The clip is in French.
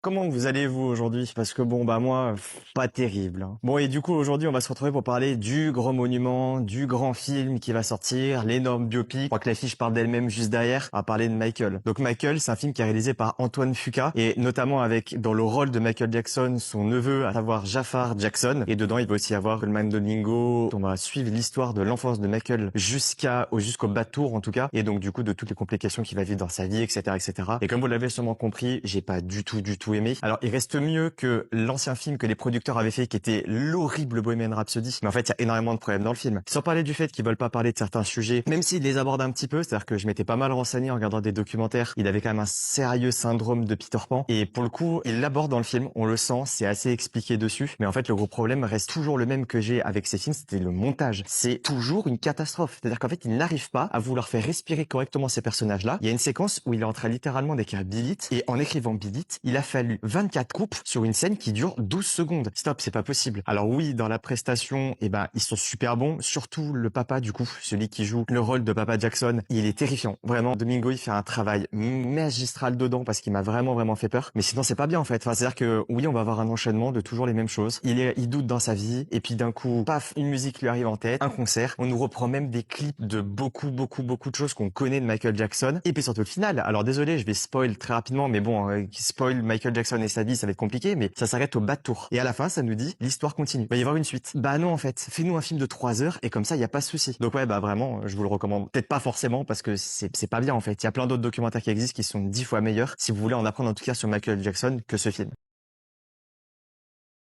Comment vous allez-vous aujourd'hui? Parce que bon, bah moi, pas terrible, hein. Bon, et du coup, aujourd'hui, on va se retrouver pour parler du grand monument, du grand film qui va sortir, l'énorme biopic. Je crois que l'affiche parle d'elle-même juste derrière, à parler de Michael. Donc Michael, c'est un film qui est réalisé par Antoine Fuqua, et notamment avec, dans le rôle de Michael Jackson, son neveu, à savoir Jafar Jackson. Et dedans, il va aussi y avoir Coleman Domingo. On va suivre l'histoire de l'enfance de Michael jusqu'au bas de tour, en tout cas. Et donc, du coup, de toutes les complications qu'il va vivre dans sa vie, etc., etc. Et comme vous l'avez sûrement compris, j'ai pas du tout aimé. Alors, il reste mieux que l'ancien film que les producteurs avaient fait, qui était l'horrible Bohemian Rhapsody. Mais en fait, il y a énormément de problèmes dans le film. Sans parler du fait qu'ils veulent pas parler de certains sujets, même s'ils les abordent un petit peu, c'est-à-dire que je m'étais pas mal renseigné en regardant des documentaires. Il avait quand même un sérieux syndrome de Peter Pan. Et pour le coup, il l'aborde dans le film. On le sent, c'est assez expliqué dessus. Mais en fait, le gros problème reste toujours le même que j'ai avec ces films, c'était le montage. C'est toujours une catastrophe. C'est-à-dire qu'en fait, il n'arrive pas à vouloir faire respirer correctement ces personnages-là. Il y a une séquence où il est en train littéralement d'écrire Beat It, et en écrivant Beat It, il a fallu 24 coupes sur une scène qui dure 12 secondes. Stop, c'est pas possible. Alors oui, dans la prestation, eh ben, ils sont super bons. Surtout le papa, du coup, celui qui joue le rôle de Papa Jackson. Il est terrifiant. Vraiment, Domingo, il fait un travail magistral dedans parce qu'il m'a vraiment fait peur. Mais sinon, c'est pas bien, en fait. Enfin, c'est-à-dire que oui, on va avoir un enchaînement de toujours les mêmes choses. Il doute dans sa vie, et puis d'un coup, paf, une musique lui arrive en tête, un concert. On nous reprend même des clips de beaucoup de choses qu'on connaît de Michael Jackson. Et puis surtout le final. Alors désolé, je vais spoil très rapidement, mais bon, spoil Michael Jackson et sa vie, ça va être compliqué, mais ça s'arrête au bas de tour. Et à la fin, ça nous dit, l'histoire continue. Il va y avoir une suite. Bah non, en fait. Fais-nous un film de 3 heures, et comme ça, il y a pas de souci. Donc ouais, bah vraiment, je vous le recommande. Peut-être pas forcément, parce que c'est pas bien, en fait. Il y a plein d'autres documentaires qui existent qui sont 10 fois meilleurs, si vous voulez en apprendre en tout cas sur Michael Jackson, que ce film.